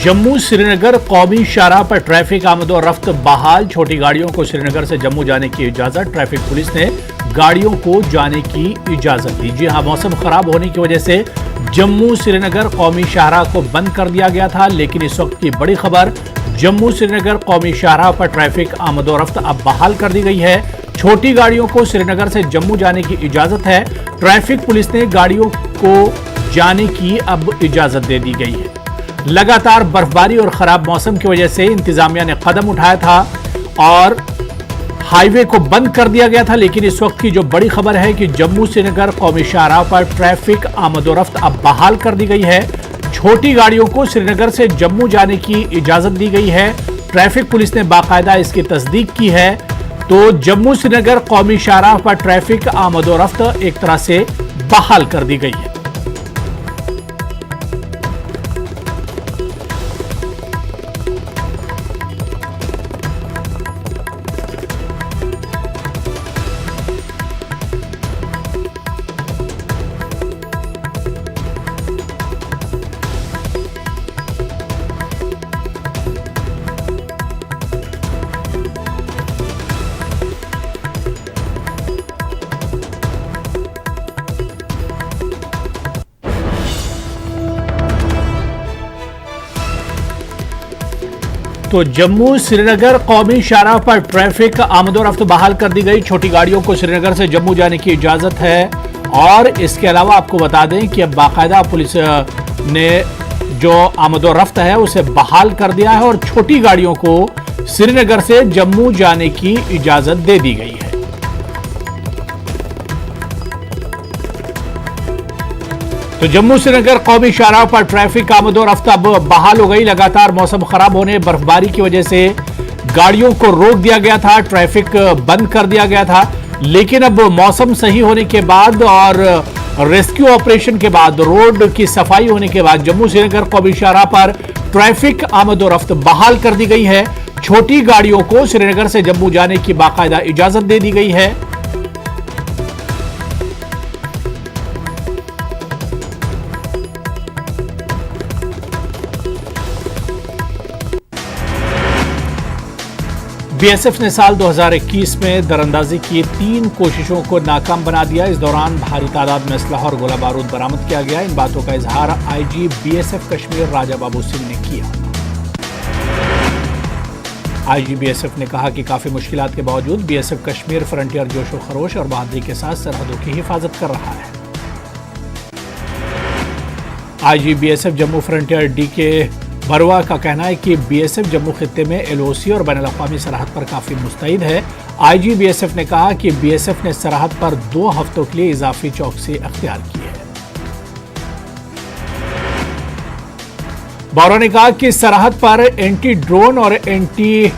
जम्मू श्रीनगर कौमी शाहराह पर ट्रैफिक आमद और रफ्त बहाल। छोटी गाड़ियों को श्रीनगर से जम्मू जाने की इजाजत। ट्रैफिक पुलिस ने गाड़ियों को जाने की इजाजत दी। जी हां, मौसम खराब होने की वजह से जम्मू श्रीनगर कौमी शाहराह को बंद कर दिया गया था, लेकिन इस वक्त की बड़ी खबर, जम्मू श्रीनगर कौमी शाहराह पर ट्रैफिक आमद और रफ्त अब बहाल कर दी गई है। छोटी गाड़ियों को श्रीनगर से जम्मू जाने की इजाजत है। ट्रैफिक पुलिस ने गाड़ियों को जाने की अब इजाजत दे दी गई है। लगातार बर्फबारी और खराब मौसम की वजह से इंतजामिया ने कदम उठाया था और हाईवे को बंद कर दिया गया था, लेकिन इस वक्त की जो बड़ी खबर है कि जम्मू श्रीनगर कौमी शाहराह पर ट्रैफिक आमद और रफ्त अब बहाल कर दी गई है। छोटी गाड़ियों को श्रीनगर से जम्मू जाने की इजाजत दी गई है। ट्रैफिक पुलिस ने बाकायदा इसकी तस्दीक की है। तो जम्मू श्रीनगर कौमी शाहराह पर ट्रैफिक आमद और रफ्त एक तरह से बहाल कर दी गई है। तो जम्मू श्रीनगर कौमी शाहराह पर ट्रैफिक आमद और रफ्त बहाल कर दी गई। छोटी गाड़ियों को श्रीनगर से जम्मू जाने की इजाजत है। और इसके अलावा आपको बता दें कि अब बाकायदा पुलिस ने जो आमद और रफ्त है उसे बहाल कर दिया है और छोटी गाड़ियों को श्रीनगर से जम्मू जाने की इजाजत दे दी गई है। तो जम्मू श्रीनगर कौमी शाहराह पर ट्रैफिक आमद और रफ्त अब बहाल हो गई। लगातार मौसम खराब होने, बर्फबारी की वजह से गाड़ियों को रोक दिया गया था, ट्रैफिक बंद कर दिया गया था, लेकिन अब मौसम सही होने के बाद और रेस्क्यू ऑपरेशन के बाद, रोड की सफाई होने के बाद जम्मू श्रीनगर कौमी शाहराह पर ट्रैफिक आमद और रफ्त बहाल कर दी गई है। छोटी गाड़ियों को श्रीनगर से जम्मू जाने की बाकायदा इजाजत दे दी गई है। बीएसएफ ने साल 2021 में दरअंदाजी की 3 कोशिशों को नाकाम बना दिया। इस दौरान भारी तादाद में असलहा और गोला बारूद बरामद किया गया। इन बातों का इजहार आईजी बीएसएफ कश्मीर राजा बाबू सिंह ने किया। आईजी बीएसएफ ने कहा कि काफी मुश्किलात के बावजूद बीएसएफ कश्मीर फ्रंटियर जोशो खरोश और बहादुरी के साथ सरहदों की हिफाजत कर रहा है। IG BSF Jammu frontier DK Barwa का कहना है कि बीएसएफ जम्मू खित्ते में एलओसी और बैनुल-अक़वामी सरहद पर काफी मुस्तैद है। आईजी बीएसएफ ने कहा कि बीएसएफ ने सरहद पर 2 हफ्तों के लिए इजाफी चौकसी अख्तियार की है। बौरा ने कहा कि सरहद पर एंटी ड्रोन और एंटी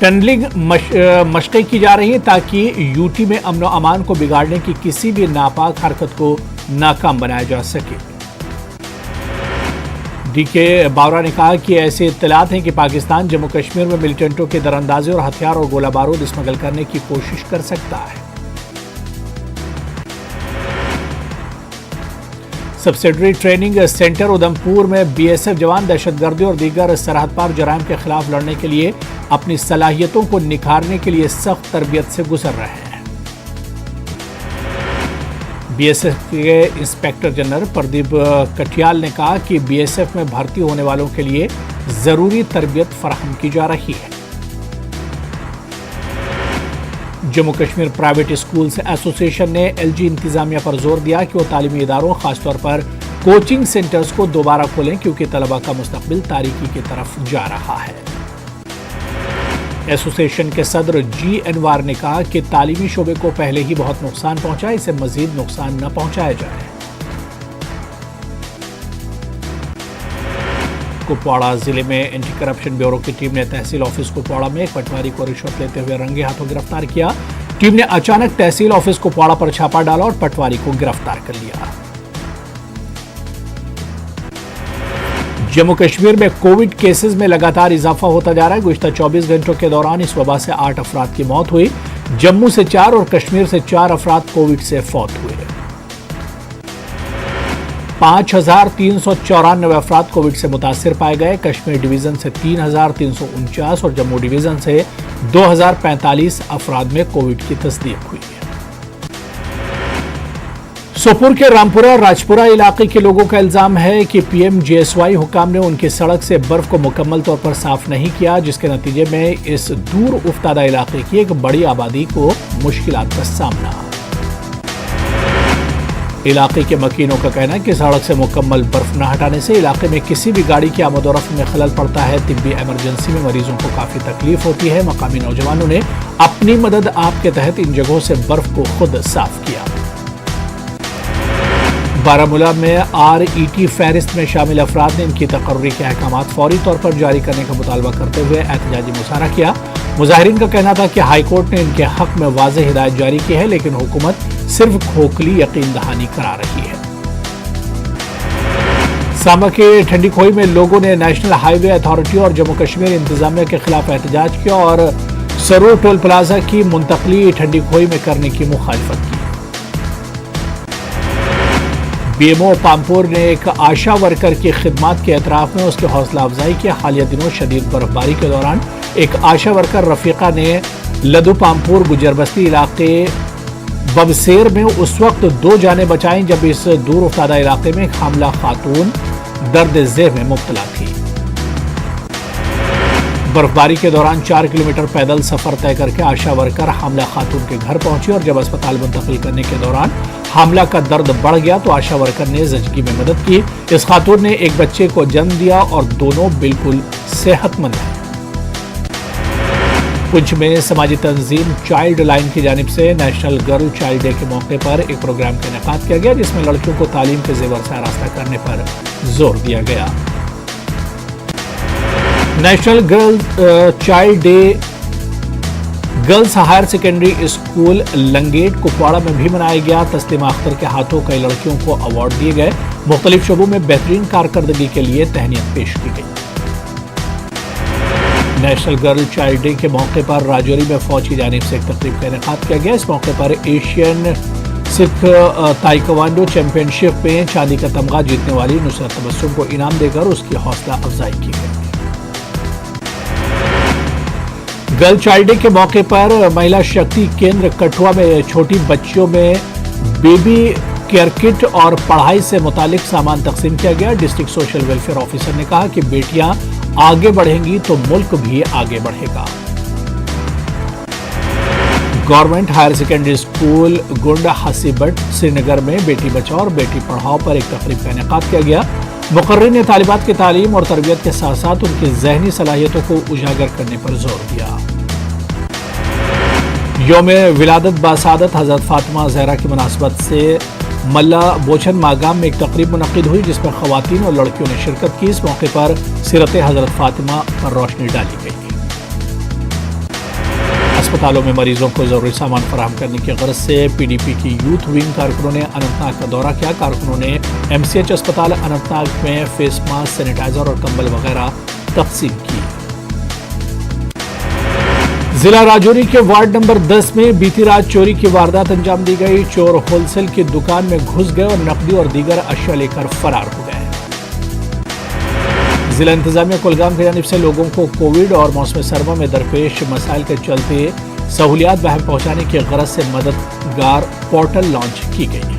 टनलिंग मशक़ें की जा रही हैं ताकि यूटी में अमन और अमान को बिगाड़ने की किसी भी नापाक हरकत को नाकाम बनाया जा सके। डीके बावरा ने कहा कि ऐसे इत्तलात हैं कि पाकिस्तान जम्मू कश्मीर में मिलिटेंटों के दरअंदाजी और हथियार और गोला बारूद स्मगल करने की कोशिश कर सकता है। सब्सिडरी ट्रेनिंग सेंटर उधमपुर में बीएसएफ जवान दहशतगर्दी और दीगर सरहद पार जराइम के खिलाफ लड़ने के लिए अपनी सलाहियतों को निखारने के लिए सख्त तरबियत से गुजर रहे हैं। बीएसएफ के इंस्पेक्टर जनरल प्रदीप कटियाल ने कहा कि बीएसएफ में भर्ती होने वालों के लिए जरूरी तरबियत फराहम की जा रही है। Jammu Kashmir private schools association ने एलजी इंतजामिया पर जोर दिया कि वो तालीमी इदारों, खासतौर पर कोचिंग सेंटर्स को दोबारा खोलें क्योंकि तलबा का मुस्तकबिल तारीकी की तरफ जा रहा है। एसोसिएशन के सदर जी अनवार ने कहा कि तालीमी शोबे को पहले ही बहुत नुकसान पहुंचा, इसे मजीद नुकसान न पहुंचाया जाए। कुपवाड़ा जिले में एंटी करप्शन ब्यूरो की टीम ने तहसील ऑफिस कुपवाड़ा में एक पटवारी को रिश्वत लेते हुए रंगे हाथों गिरफ्तार किया। टीम ने अचानक तहसील ऑफिस कुपवाड़ा पर छापा डाला और पटवारी को गिरफ्तार कर लिया। जम्मू कश्मीर में कोविड केसेस में लगातार इजाफा होता जा रहा है। गुज़िश्ता 24 घंटों के दौरान इस वबा से 8 अफराद की मौत हुई। जम्मू से 4 और कश्मीर से 4 अफराद कोविड से फौत हुए। 5,394 अफराद कोविड से मुतासिर पाए गए। कश्मीर डिवीजन से 3,349 और जम्मू डिवीजन से 2,045 अफराद में कोविड की तस्दीक हुई है। सोपुर के रामपुरा राजपुरा इलाके के लोगों का इल्जाम है कि PMGSY हुकाम ने उनकी सड़क से बर्फ को मुकम्मल तौर पर साफ नहीं किया, जिसके नतीजे में इस दूर उफ्तादा इलाके की एक बड़ी आबादी को मुश्किलात का सामना। इलाके के मकीनों का कहना है कि सड़क से मुकम्मल बर्फ न हटाने से इलाके में किसी भी गाड़ी की आमदोरफ्त में खलल पड़ता है। तिब्बी इमरजेंसी में मरीजों को काफी तकलीफ होती है। मकामी नौजवानों ने अपनी मदद आप के तहत इन जगहों से बर्फ को खुद साफ किया। बारामूला में RET फहरिस्त में शामिल अफराद ने इनकी तकर्री के अहकामात फौरी तौर पर जारी करने का मुतालबा करते हुए एहतजाजी मुजाहरा किया। मुजाहिरीन का कहना था कि हाई कोर्ट ने इनके हक में वाज़ेह हिदायत जारी की है, लेकिन हुकूमत सिर्फ खोखली यकीन दहानी करा रही है। सांबा के ठंडी खोई में लोगों ने नेशनल हाईवे अथॉरिटी और जम्मू कश्मीर इंतजामिया के खिलाफ एहतजाज किया और सरूर टोल प्लाजा की मुंतकली ठंडी खोई में करने की मुखालफत की। BMO पामपुर ने एक आशा वर्कर की खिदमत के एतराफ में उसकी हौसला अफजाई की। हालिया दिनों शदीद बर्फबारी के दौरान एक आशा वर्कर रफीका ने लदू पामपुर गुजरबस्ती इलाके बबसेर में उस वक्त 2 जानें बचाईं जब इस दूर उफ्तादा इलाके में एक हामला खातून दर्द ज़ेह में मुब्तला थी। बर्फबारी के दौरान 4 किलोमीटर पैदल सफर तय करके आशा वर्कर हामला खातून के घर पहुंची और जब अस्पताल मुंतकिल करने के दौरान हामला का दर्द बढ़ गया तो आशा वर्कर ने ज़िंदगी में मदद की। इस खातून ने एक बच्चे को जन्म दिया और दोनों बिल्कुल सेहतमंद हैं। पुंछ में समाजी तंजीम चाइल्ड लाइन की जानिब से नेशनल गर्ल चाइल्ड डे के मौके पर एक प्रोग्राम का इनेकाद किया गया, जिसमें लड़कियों को तालीम के जेवर से आरास्ता करने पर जोर दिया गया। National girl child day girls higher secondary school Langate Kupwara में भी मनाया गया। तस्लीमा अख्तर के हाथों कई लड़कियों को अवार्ड दिए गए। मुख्तलिफ शोबों में बेहतरीन कारकर्दगी के लिए तहनीत पेश की गई। नेशनल गर्ल चाइल्ड डे के मौके पर राजौरी में फौज की जानिब से एक तकरीब का इनेकाद किया गया। इस मौके पर एशियन सिख ताइक्वांडो चैंपियनशिप में चांदी का तमगा जीतने वाली नुसरत तबस्सुम को इनाम देकर उसकी हौसला अफजाई की गई। गर्ल चाइल्ड डे के मौके पर महिला शक्ति केंद्र कठुआ में छोटी बच्चियों में बेबी केयर किट और पढ़ाई से मुतालिक सामान तकसीम किया गया। डिस्ट्रिक्ट सोशल वेलफेयर ऑफिसर ने कहा कि बेटियां आगे बढ़ेंगी तो मुल्क भी आगे बढ़ेगा। गवर्नमेंट हायर सेकेंडरी स्कूल गुंड हसीबट श्रीनगर में बेटी बचाओ और बेटी पढ़ाओ पर एक तकरीब का इनेकाद किया गया। मुकर्रिर ने तालिबात की तालीम और तरबियत के साथ साथ उनकी ज़हनी सलाहियतों को उजागर करने पर जोर दिया। यौम विलादत बासादत हज़रत फातिमा ज़हरा की मुनासबत से मल्ला बोचन मागाम में एक तकरीब मुनक्किद हुई, जिसमें ख़वातीन और लड़कियों ने शिरकत की। इस मौके पर सीरत हज़रत फातिमा पर रोशनी डाली गई। अस्पतालों में मरीजों को जरूरी सामान फराहम करने की गर्ज से PDP की यूथ विंग कारकुनों ने अनंतनाग का दौरा किया। कारकुनों ने MCH अस्पताल अनंतनाग में फेस मास्क, सैनिटाइजर और कंबल वगैरह तकसीम किए। जिला राजौरी के वार्ड नंबर 10 में बीती रात चोरी की वारदात अंजाम दी गई। चोर होलसेल की दुकान में घुस गए और नकदी और दीगर अशिया लेकर फरार हो गए। जिला इंतजामिया कुलगाम की जानिब से लोगों को कोविड और मौसम सरमा में दरपेश मसाइल के चलते सहूलियात बहम पहुंचाने की गरज से मददगार पोर्टल लॉन्च की गई है।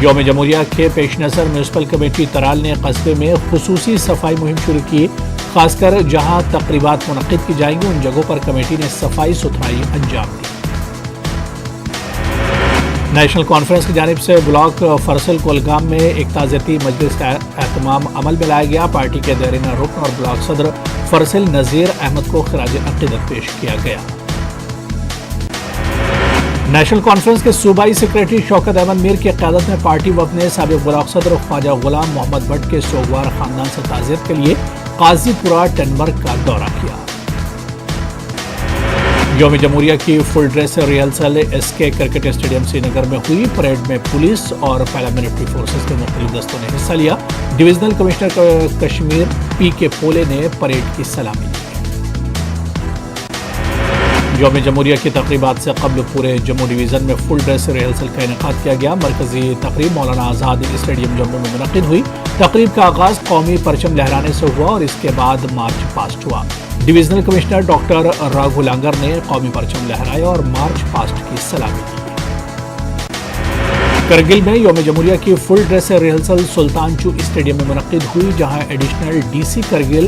यौम जमहूरिया के पेश नज़र म्यूनसिपल कमेटी तराल ने कस्बे में खुसूसी सफाई मुहिम शुरू की। खासकर जहां तकरीबात मुनक्किद की जाएंगी उन जगहों पर कमेटी ने सफाई सुथराई अंजाम दी। नेशनल कॉन्फ्रेंस की जानिब से ब्लॉक फरसल कोलगाम में एक ताज़ियती मजलिस का एहतमाम अमल में लाया गया। पार्टी के देरीना रुकन और ब्लॉक सदर फरसल नज़ीर अहमद को खिराज अक़ीदत पेश किया गया। नेशनल कॉन्फ्रेंस के सूबाई सेक्रेटरी शौकत अहमद मीर की क़यादत में पार्टी व अपने साबिक़ ब्लॉक सदर ख्वाजा गुलाम मोहम्मद भट्ट के सोगवार खानदान से ताज़ियत के लिए काजीपुरा टनबर्ग का दौरा किया। यौम जमहूरिया की full dress rehearsal SK cricket stadium Srinagar में हुई। परेड में पुलिस और पैरामिलिट्री फोर्सेस के मुख्तलिफ दस्तों ने हिस्सा लिया। डिविजनल कमिश्नर कश्मीर PK पोले ने परेड की सलामी दी। یوم جمہوریہ کی تقریبات سے قبل پورے جموں ڈویژن میں فل ڈریس ریہرسل کا انعقاد کیا گیا۔ مرکزی تقریب مولانا آزاد اسٹیڈیم جموں میں منعقد ہوئی۔ تقریب کا آغاز قومی پرچم لہرانے سے ہوا اور اس کے بعد مارچ پاسٹ ہوا۔ Divisional commissioner doctor Raghav longer نے قومی پرچم لہرایا اور مارچ پاسٹ کی سلامی دی۔ کرگل میں یوم جمہوریہ کی فل ڈریس ریہرسل سلطان چو اسٹیڈیم میں منعقد ہوئی، جہاں ایڈیشنل ڈی سی کرگل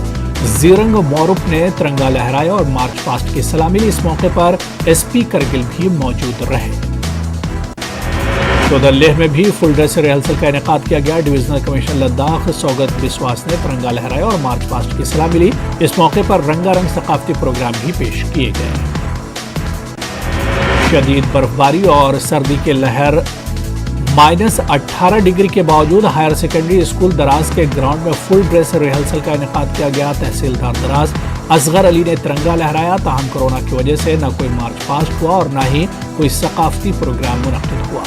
زیرنگ موروپ نے ترنگا لہرایا اور مارچ پاسٹ کی سلامی لی۔ اس موقع پر ایس پی کرگل بھی موجود رہے۔ تو ادھر لیہ میں بھی فل ڈریس ریہرسل کا انعقاد کیا گیا۔ Divisional commissioner Ladakh sugar Biswas نے ترنگا لہرایا اور مارچ پاسٹ کی سلامی لی۔ اس موقع پر رنگا رنگ ثقافتی پروگرام بھی پیش کیے گئے۔ شدید برف باری اور سردی کے لہر -18 ڈگری کے باوجود ہائر سیکنڈری اسکول دراز کے گراؤنڈ میں فل ڈریس ریہرسل کا انعقاد کیا گیا۔ تحصیلدار دراز اصغر علی نے ترنگا لہرایا۔ تاہم کورونا کی وجہ سے نہ کوئی مارچ پاسٹ ہوا اور نہ ہی کوئی ثقافتی پروگرام منعقد ہوا۔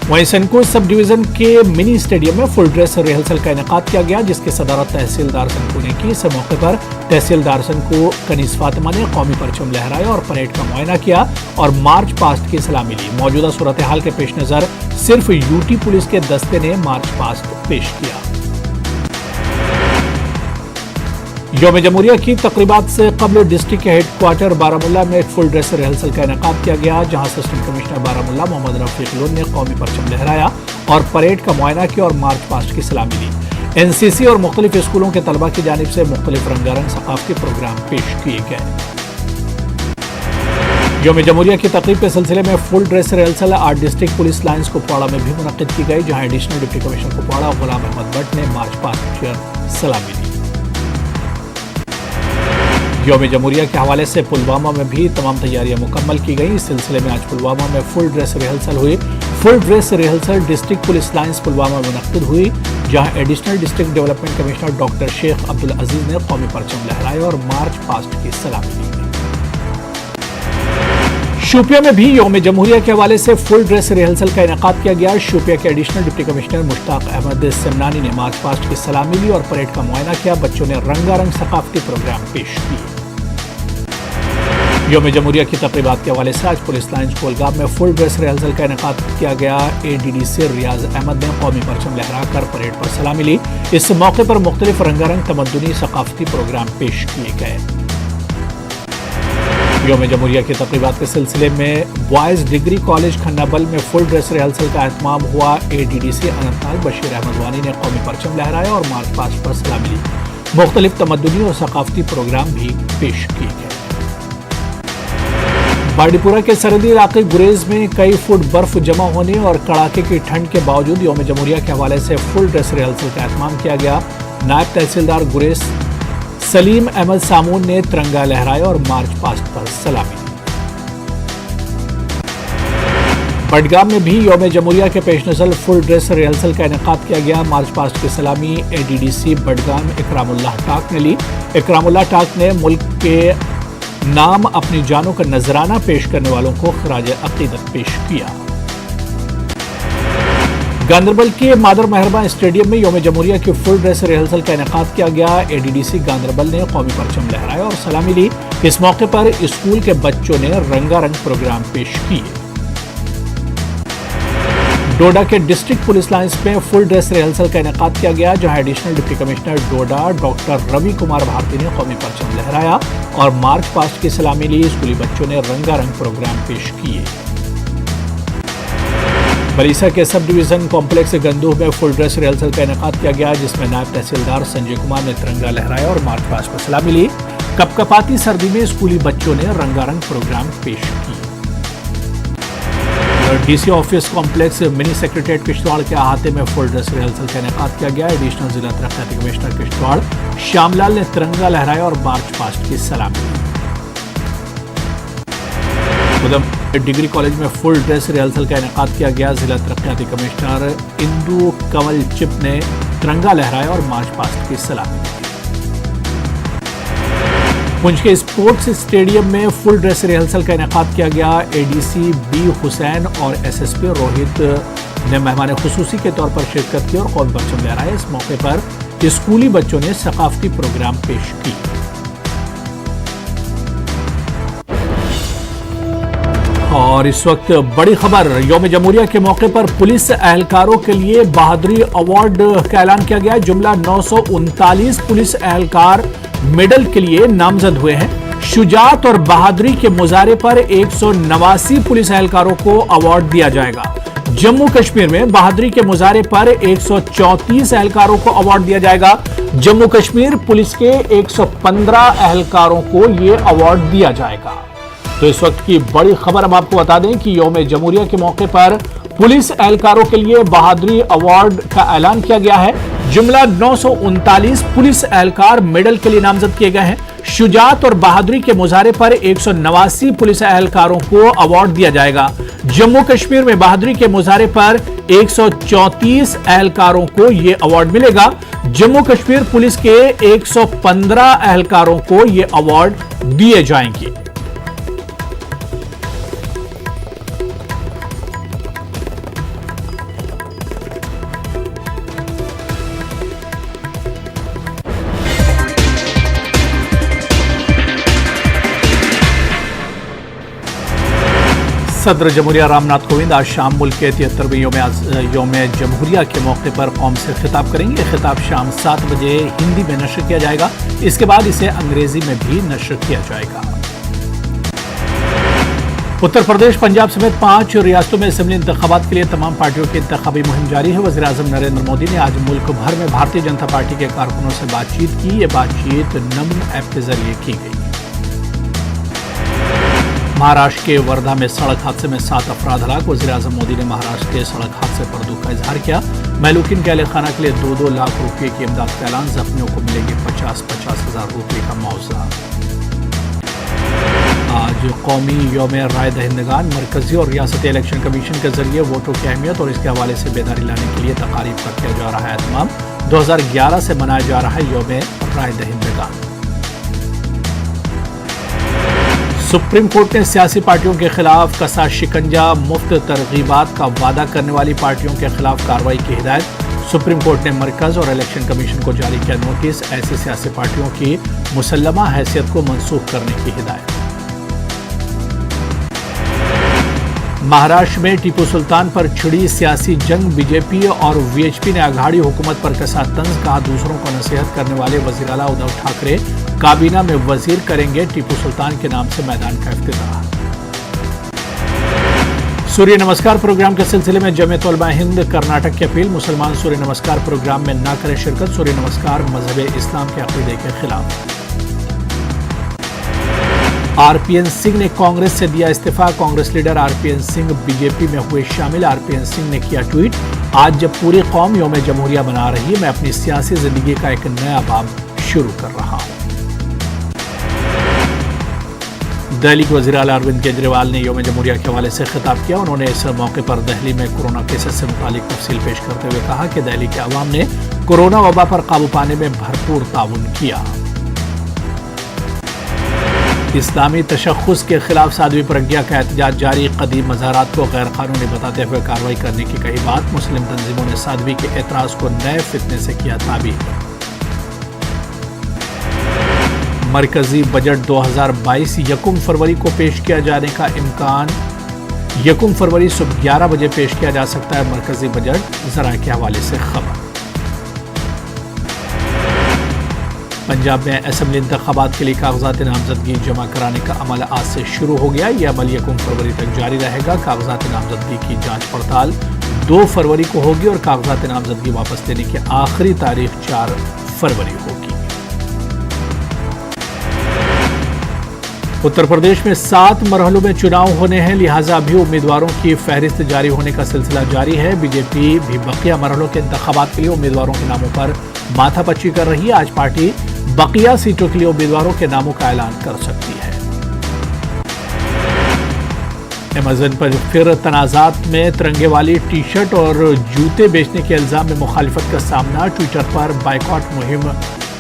وہیں سنکو سب ڈویژن کے منی اسٹیڈیم میں فل ڈریس ریہرسل کا انعقاد کیا گیا، جس کی صدارت تحصیلدار سنکو نے کی۔ اس موقع پر تحصیلدار سنکو کنیز فاطمہ نے قومی پرچم لہرایا اور پریڈ کا معائنہ کیا اور مارچ پاسٹ کی سلامی لی۔ موجودہ صورتحال کے پیش نظر صرف یوٹی پولیس کے دستے نے مارچ پاسٹ پیش کیا۔ یوم جمہوریہ کی تقریبات سے قبل ڈسٹرکٹ ہیڈ کوارٹر بارامولہ میں ایک فل ڈریس ریہرسل کا انعقاد کیا گیا، جہاں اسسٹنٹ کمشنر بارامولہ محمد رفیق لون نے قومی پرچم لہرایا اور پریڈ کا معائنہ کیا اور مارچ پاسٹ کی سلامی لی۔ این سی سی اور مختلف اسکولوں کے طلبہ کی جانب سے مختلف رنگارنگ ثقافتی پروگرام پیش کیے گئے۔ یوم جمہوریہ کی تقریب کے سلسلے میں full dress rehearsal 8 district police lines Kupwara میں بھی منعقد کی گئی، جہاں additional deputy commissioner Kupwara Ghulam Ahmad Bhat نے مارچ پاسٹ پر سلامی دی۔ یوم جمہوریہ کے حوالے سے پلوامہ میں بھی تمام تیاریاں مکمل کی گئیں۔ اس سلسلے میں آج پلوامہ میں فل ڈریس ریہرسل ہوئی۔ Full dress rehearsal district police lines Pulwama میں منعقد ہوئی، جہاں additional district development commissioner doctor Sheikh Abdul Aziz نے قومی پرچم لہرایا اور مارچ پاسٹ کی سلامی دی۔ شوپیاں میں بھی یوم جمہوریہ کے حوالے سے فل ڈریس ریہرسل کا انعقاد کیا گیا۔ شوپیاں کے ایڈیشنل ڈپٹی کمشنر مشتاق احمد سمنانی نے مارچ پاسٹ کی سلامی لی اور پریڈ کا معائنہ کیا۔ بچوں نے رنگا رنگ ثقافتی پروگرام پیش کیے۔ یوم جمہوریہ کی تقریبات کے حوالے سے آج پولیس لائنز کولگام میں فل ڈریس ریہرسل کا انعقاد کیا گیا۔ اے D D C Riyaz Ahmad نے قومی پرچم لہرا کر پریڈ پر سلامی لی۔ اس موقع پر مختلف رنگا رنگ تمدنی ثقافتی پروگرام پیش کیے گئے۔ یوم جمہوریہ کی تقریبات کے سلسلے میں بوائز ڈگری کالج کھنہ بل میں فل ڈریس ریہرسل کا اہتمام ہوا۔ اے D D C Anant Nag Bashir Ahmad Wani نے قومی پرچم لہرایا اور مارچ پاسٹ پر سلامی لی۔ مختلف تمدنی اور ثقافتی پروگرام بھی پیش کیے گئے۔ بانڈی پورہ کے سرحدی علاقے گریز میں کئی فٹ برف جمع ہونے اور کڑاکے کی ٹھنڈ کے باوجود یوم جمہوریہ کے حوالے سے فل ڈریس ریہرسل کا اہتمام کیا گیا۔ نائب تحصیلدار گریز سلیم احمد سامون نے ترنگا لہرایا اور مارچ پاسٹ پر سلامی دی۔ بڈگام میں بھی یوم جمہوریہ کے پیش نظر فل ڈریس ریہرسل کا انعقاد کیا گیا۔ مارچ پاسٹ کی سلامی اے ڈی ڈی سی بڈگام اکرام اللہ ٹاک نے لی۔ اکرام اللہ ٹاک نے ملک کے نام اپنی جانوں کا نذرانہ پیش کرنے والوں کو خراج عقیدت پیش کیا۔ گاندربل کے مادر مہرباں اسٹیڈیم میں یوم جمہوریہ کی فل ڈریس ریہرسل کا انعقاد کیا گیا۔ اے ڈی ڈی سی گاندربل نے قومی پرچم لہرایا اور سلامی لی۔ اس موقع پر اسکول کے بچوں نے رنگا رنگ پروگرام پیش کیے۔ ڈوڈا کے ڈسٹرکٹ پولیس لائنز میں فل ڈریس ریہرسل کا انعقاد کیا گیا، جہاں additional deputy commissioner doda doctor روی کمار بھارتی نے قومی پرچم لہرایا اور مارچ پاسٹ کی سلامی لی۔ اسکولی بچوں نے رنگا رنگ پروگرام پیش کیے۔ بریسا کے سب ڈویژن کمپلیکس گندوہ میں فل ڈریس ریہرسل کا انعقاد کیا گیا، جس میں نائب تحصیلدار سنجے کمار نے ترنگا لہرایا اور مارچ پاسٹ پر سلامی لی۔ کپکپاتی سردی میں اسکولی بچوں نے رنگا رنگ پروگرام پیش کیے۔ ڈی سی آفس کمپلیکس منی سیکریٹریٹ کشتواڑ کے احاطے میں فل ڈریس ریہرسل کا انعقاد کیا گیا۔ ایڈیشنل ضلع ترقیاتی کمشنر کشتواڑ شام لال نے ترنگا لہرایا اور مارچ پاسٹ کی سلامی دی۔ ڈگری کالج میں فل ڈریس ریہرسل کا انعقاد کیا گیا۔ ضلع ترقیاتی کمشنر اندو کنول چپ نے ترنگا لہرایا اور مارچ پاسٹ کی سلامی دی۔ پنچ کے اسپورٹس اسٹیڈیم میں فل ڈریس ریہرسل کا انعقاد کیا گیا۔ اے ڈی سی بی حسین اور ایس ایس پی روہت نے مہمان خصوصی کے طور پر شرکت کی اور قومی پرچم لہرایا۔ اس موقع پر اسکولی بچوں نے ثقافتی پروگرام پیش کی۔ اور اس وقت بڑی خبر یوم جمہوریہ کے موقع پر پولیس اہلکاروں کے لیے بہادری ایوارڈ کا اعلان کیا گیا ہے. جملہ 939 پولیس اہلکار میڈل کے لیے نامزد ہوئے ہیں. شجاعت اور بہادری کے مظاہرے پر 189 پولیس اہلکاروں کو ایوارڈ دیا جائے گا. جموں کشمیر میں بہادری کے مظاہرے پر 134 اہلکاروں کو ایوارڈ دیا جائے گا. جموں کشمیر پولیس کے 115 اہلکاروں کو یہ ایوارڈ دیا جائے گا. تو اس وقت کی بڑی خبر ہم آپ کو بتا دیں کہ یوم جمہوریہ کے موقع پر پولیس اہلکاروں کے لیے بہادری ایوارڈ کا اعلان کیا گیا ہے. جملہ 939 پولیس اہلکار میڈل کے لیے نامزد کیے گئے ہیں. شجاعت اور بہادری کے مظاہرے پر 189 پولیس اہلکاروں کو ایوارڈ دیا جائے گا. جموں کشمیر میں بہادری کے مظاہرے پر 134 اہلکاروں کو یہ ایوارڈ ملے گا. جموں کشمیر پولیس کے 115 اہلکاروں کو یہ ایوارڈ دیے جائیں گے. صدر جمہوریہ رام ناتھ کووند آج شام ملک کے 73ویں یوم جمہوریہ کے موقع پر قوم سے خطاب کریں گے. خطاب شام 7 بجے ہندی میں نشر کیا جائے گا. اس کے بعد اسے انگریزی میں بھی نشر کیا جائے گا. اتر پردیش، پنجاب سمیت 5 ریاستوں میں اسمبلی انتخابات کے لیے تمام پارٹیوں کی انتخابی مہم جاری ہے. وزیر اعظم نریندر مودی نے آج ملک بھر میں بھارتیہ جنتا پارٹی کے کارکنوں سے بات چیت کی. یہ بات چیت نمو ایپ کے ذریعے کی گئی. مہاراشٹر کے وردھا میں سڑک حادثے میں 7 افراد ہلاک. وزیر اعظم مودی نے مہاراشٹر کے سڑک حادثے پر دکھ کا اظہار کیا. مہلوکین کے اہل خانہ کے لیے 2-2 لاکھ روپے کی امداد کا اعلان. زخمیوں کو ملے گے 50-50 ہزار روپے کا معاوضہ. آج قومی یوم رائے دہندگان. مرکزی اور ریاستی الیکشن کمیشن کے ذریعے ووٹوں کی اہمیت اور اس کے حوالے سے بیداری لانے کے لیے تقاریب کا کیا جا رہا ہے اہتمام. 2011 سے منایا جا رہا ہے یوم رائے دہندگان. سپریم کورٹ نے سیاسی پارٹیوں کے خلاف کسا شکنجہ مفت ترغیبات کا وعدہ کرنے والی پارٹیوں کے خلاف کارروائی کی ہدایت. سپریم کورٹ نے مرکز اور الیکشن کمیشن کو جاری کیا نوٹس. ایسی سیاسی پارٹیوں کی مسلمہ حیثیت کو منسوخ کرنے کی ہدایت. مہاراشٹر میں ٹیپو سلطان پر چھڑی سیاسی جنگ. بی جے پی اور وی ایچ پی نے اگاڑی حکومت پر کسا طنز. کہا دوسروں کو نصیحت کرنے والے وزیر اعلیٰ ادھو ٹھاکرے کابینہ میں وزیر کریں گے. ٹیپو سلطان کے نام سے میدان کا افتتاح. سوریہ نمسکار پروگرام کے سلسلے میں جمعیت علماء ہند کرناٹک کی اپیل. مسلمان سوریہ نمسکار پروگرام میں نہ کریں شرکت. سوریہ نمسکار مذہب اسلام کے عقیدے کے خلاف. آر پی این سنگھ نے کانگریس سے دیا استعفیٰ. Congress leader R P N Singh B J P میں ہوئے شامل. آر پی این سنگھ نے کیا ٹویٹ. آج جب پوری قوم یوم جمہوریہ منا رہی ہے، میں اپنی سیاسی زندگی کا ایک نیا باب شروع کر رہا ہوں. دہلی کے وزیر اعلیٰ اروند کیجریوال نے یوم جمہوریہ کے حوالے سے خطاب کیا. انہوں نے اس موقع پر دہلی میں کورونا کیسز سے متعلق تفصیل پیش کرتے ہوئے کہا کہ دہلی کے عوام نے کورونا وبا پر قابو پانے میں بھرپور تعاون کیا. اسلامی تشخص کے خلاف سادھوی پرگیہ کا احتجاج جاری. قدیم مزارات کو غیر قانونی بتاتے ہوئے کارروائی کرنے کی کہی بات. مسلم تنظیموں نے سادھوی کے اعتراض کو نئے فتنے سے کیا تعبیر. مرکزی بجٹ 2022 یکم فروری کو پیش کیا جانے کا امکان. یکم فروری صبح 11 بجے پیش کیا جا سکتا ہے مرکزی بجٹ. ذرائع کے حوالے سے خبر. پنجاب میں اسمبلی انتخابات کے لیے کاغذات نامزدگی جمع کرانے کا عمل آج سے شروع ہو گیا. یہ عمل یکم فروری تک جاری رہے گا. کاغذات نامزدگی کی جانچ پڑتال 2 فروری کو ہوگی اور کاغذات نامزدگی واپس لینے کی آخری تاریخ 4 فروری ہوگی. اتر پردیش میں 7 مرحلوں میں چناؤ ہونے ہیں، لہٰذا ابھی امیدواروں کی فہرست جاری ہونے کا سلسلہ جاری ہے. بی جے پی بھی بقیہ مرحلوں کے انتخابات کے لیے امیدواروں کے ناموں پر ماتھا پچی کر رہی ہے. آج پارٹی بقیہ سیٹوں کے لیے امیدواروں کے ناموں کا اعلان کر سکتی ہے. ایمیزون پر پھر تنازعات میں ترنگے والی ٹی شرٹ اور جوتے بیچنے کے الزام میں مخالفت کا سامنا. ٹویٹر پر بائیکاٹ مہم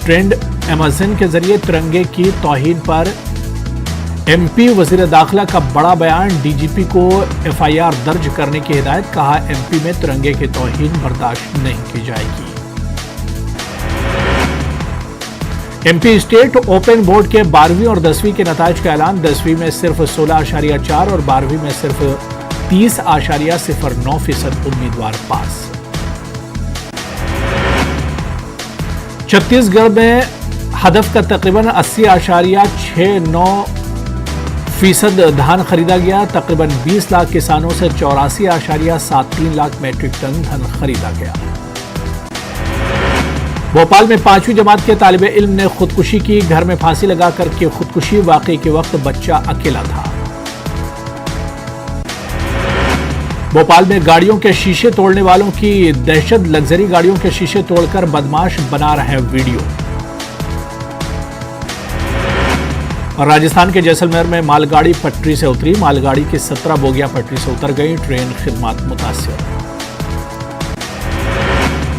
ٹرینڈ. ایمیزون کے ذریعے ترنگے کی توہین پر ایم پی وزیر داخلہ کا بڑا بیان. ڈی جی پی کو ایف آئی آر درج کرنے کی ہدایت. کہا ایم پی میں ترنگے کی توہین برداشت نہیں کی جائے گی. एमपी स्टेट ओपन बोर्ड के 12वीं और 10वीं के नताइज का ऐलान। 10वीं में सिर्फ 16.4 और 12वीं में सिर्फ 30.09% उम्मीदवार पास। छत्तीसगढ़ में हदफ का तकरीबन 80.69% धान खरीदा गया। तकरीबन 20 लाख किसानों से 84.73 लाख मैट्रिक टन धान खरीदा गया। भोपाल में 5वीं जमात के तालिबे इल्म ने खुदकुशी की। घर में फांसी लगाकर की खुदकुशी। वाकई के वक्त बच्चा अकेला था। भोपाल में गाड़ियों के शीशे तोड़ने वालों की दहशत। लग्जरी गाड़ियों के शीशे तोड़कर बदमाश बना रहे वीडियो। और राजस्थान के जैसलमेर में मालगाड़ी पटरी से उतरी। मालगाड़ी की 17 बोगियां पटरी से उतर गई। ट्रेन खिदमत मुतासिर।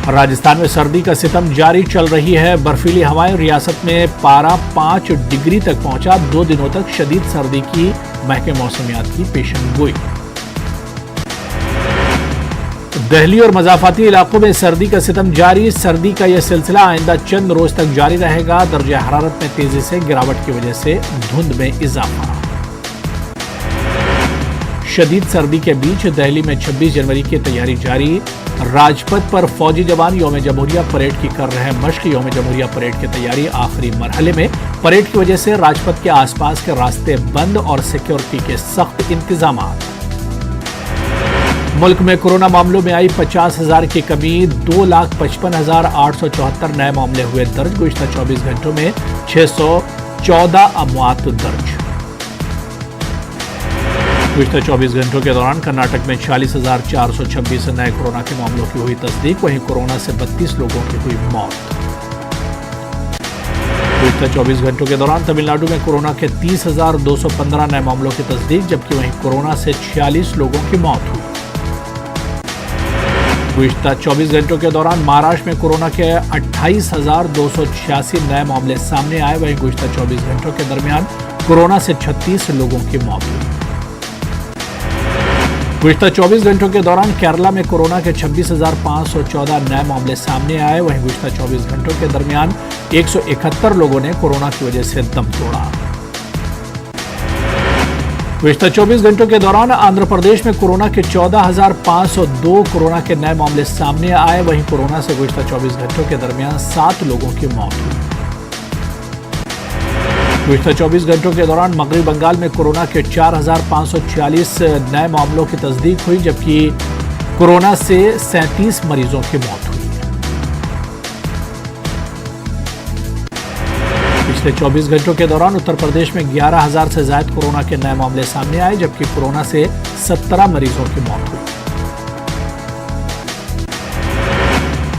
राजस्थान में सर्दी का सितम जारी चल रही है। बर्फीली हवाएं। रियासत में पारा 5 डिग्री तक पहुंचा। 2 दिनों तक शदीद सर्दी की महकमे मौसमियात की पेशन गोई। दिल्ली और मज़ाफ़ाती इलाकों में सर्दी का सितम जारी। सर्दी का यह सिलसिला आइंदा चंद रोज तक जारी रहेगा। दर्जे हरारत में तेजी से गिरावट की वजह से धुंध में इजाफा। शदीद सर्दी के बीच दिल्ली में 26 जनवरी की तैयारी जारी। राजपथ पर फौजी जवान यौम जमहूरिया परेड की कर रहे हैं मश्क। यौम जमहूरिया परेड की तैयारी आखिरी मरहले में। परेड की वजह से राजपथ के आसपास के रास्ते बंद और सिक्योरिटी के सख्त इंतजाम। मुल्क में कोरोना मामलों में आई 50,000 की कमी। 2,55,874 नए मामले हुए दर्ज। गुज़िश्ता 24 घंटों में 614 अमवात दर्ज। गुज़िश्ता 24 घंटों के दौरान कर्नाटक में 40,426 नए कोरोना के मामलों की हुई तस्दीक। वहीं कोरोना से 32 लोगों की हुई मौत। गुज़िश्ता 24 घंटों के दौरान तमिलनाडु में कोरोना के 30,215 नए मामलों की तस्दीक, जबकि वहीं कोरोना से 46 लोगों की मौत हुई। गुज़िश्ता 24 घंटों के दौरान महाराष्ट्र में कोरोना के 28,286 नए मामले सामने आए। वहीं गुज़िश्ता 24 घंटों के दरमियान कोरोना से 36 लोगों की मौत हुई। गुज़िश्ता 24 घंटों के दौरान केरला में कोरोना के 26,514 नए मामले सामने आए। वहीं गुज़िश्ता 24 घंटों के दरमियान 171 लोगों ने कोरोना की वजह से दम तोड़ा। गुज़िश्ता 24 घंटों के दौरान आंध्र प्रदेश में कोरोना के 14,502 कोरोना के नए मामले सामने आए। वहीं कोरोना से गुज़िश्ता 24 घंटों के दरमियान 7 लोगों की मौत हुई। गुज़िश्ता 24 घंटों के दौरान मगरबी बंगाल में कोरोना के 4,546 नए मामलों की तस्दीक हुई, जबकि कोरोना से 37 मरीजों की मौत हुई। पिछले 24 घंटों के दौरान उत्तर प्रदेश में 11,000 से ज्यादा कोरोना के नए मामले सामने आए, जबकि कोरोना से 17 मरीजों की मौत हुई।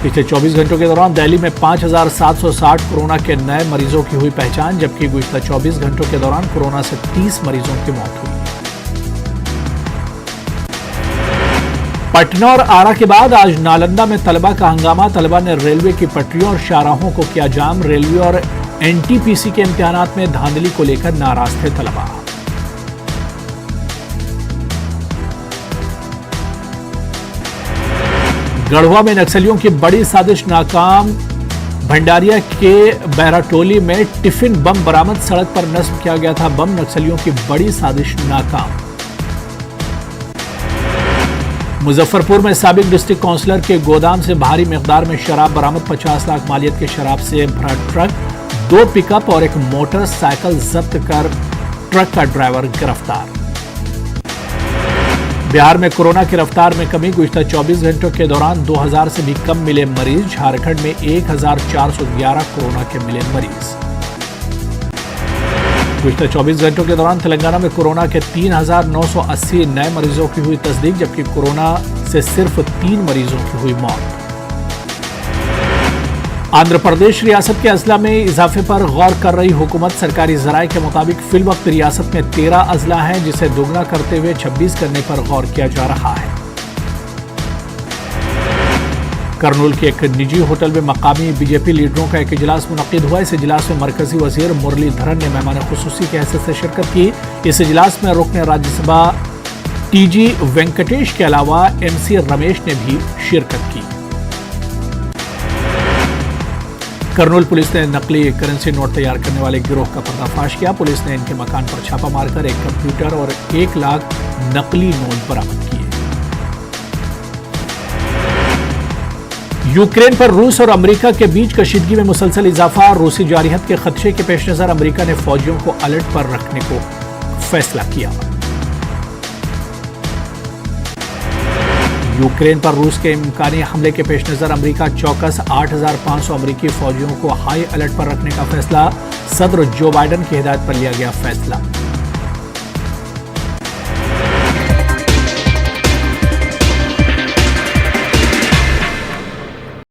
पिछले 24 घंटों के दौरान दिल्ली में 5,760 कोरोना के नए मरीजों की हुई पहचान, जबकि गुज़िश्ता 24 घंटों के दौरान कोरोना से 30 मरीजों की मौत हुई। पटना और आरा के बाद आज नालंदा में तलबा का हंगामा। तलबा ने रेलवे की पटरियों और शाहराहों को किया जाम। रेलवे और एनटीपीसी के इम्तिहानात में धांधली को लेकर नाराज थे तलबा। गढ़वा में नक्सलियों की बड़ी साजिश नाकाम। भंडारिया के बैराटोली में टिफिन बम बरामद। सड़क पर नस्ब किया गया था बम। नक्सलियों की बड़ी साजिश नाकाम। मुजफ्फरपुर में साबिक डिस्ट्रिक्ट काउंसलर के गोदाम से भारी मिकदार में शराब बरामद। 50 लाख मालियत के शराब से भरा ट्रक, 2 पिकअप और एक मोटरसाइकिल जब्त कर ट्रक का ड्राइवर गिरफ्तार। बिहार में कोरोना की रफ्तार में कमी। गुज़िश्ता 24 घंटों के दौरान 2,000 से भी कम मिले मरीज। झारखंड में 1,411 कोरोना के मिले मरीज। गुज़िश्ता 24 घंटों के दौरान तेलंगाना में कोरोना के 3,980 नए मरीजों की हुई तस्दीक, जबकि कोरोना से सिर्फ 3 मरीजों की हुई मौत। आंध्र प्रदेश रियासत के अजला में इजाफे पर गौर कर रही हुकूमत। सरकारी जराये के मुताबिक फिलवक्त रियासत में 13 अजला हैं, जिसे दोगुना करते हुए 26 करने पर गौर किया जा रहा है। करनूल के एक निजी होटल में मकामी बीजेपी लीडरों का एक इजलास मुनक्किद हुआ। इस इजलास में मरकजी वजीर मुरलीधरन ने मेहमान खुसूसी की हैसियत से शिरकत की। इस इजलास में रुकन राज्यसभा टीजी वेंकटेश के अलावा एमसी रमेश ने भी शिरकत की। کرنول پولیس نے نقلی کرنسی نوٹ تیار کرنے والے گروہ کا پردہ فاش کیا۔ پولیس نے ان کے مکان پر چھاپہ مار کر ایک کمپیوٹر اور 1 لاکھ نقلی نوٹ برآمد کیے۔ یوکرین پر روس اور امریکہ کے بیچ کشیدگی میں مسلسل اضافہ۔ روسی جارحیت کے خدشے کے پیش نظر امریکہ نے فوجیوں کو الرٹ پر رکھنے کو فیصلہ کیا۔ یوکرین پر روس کے امکانی حملے کے پیش نظر امریکہ چوکس 8500 امریکی فوجیوں کو ہائی الرٹ پر رکھنے کا فیصلہ۔ صدر جو بائیڈن کی ہدایت پر لیا گیا فیصلہ۔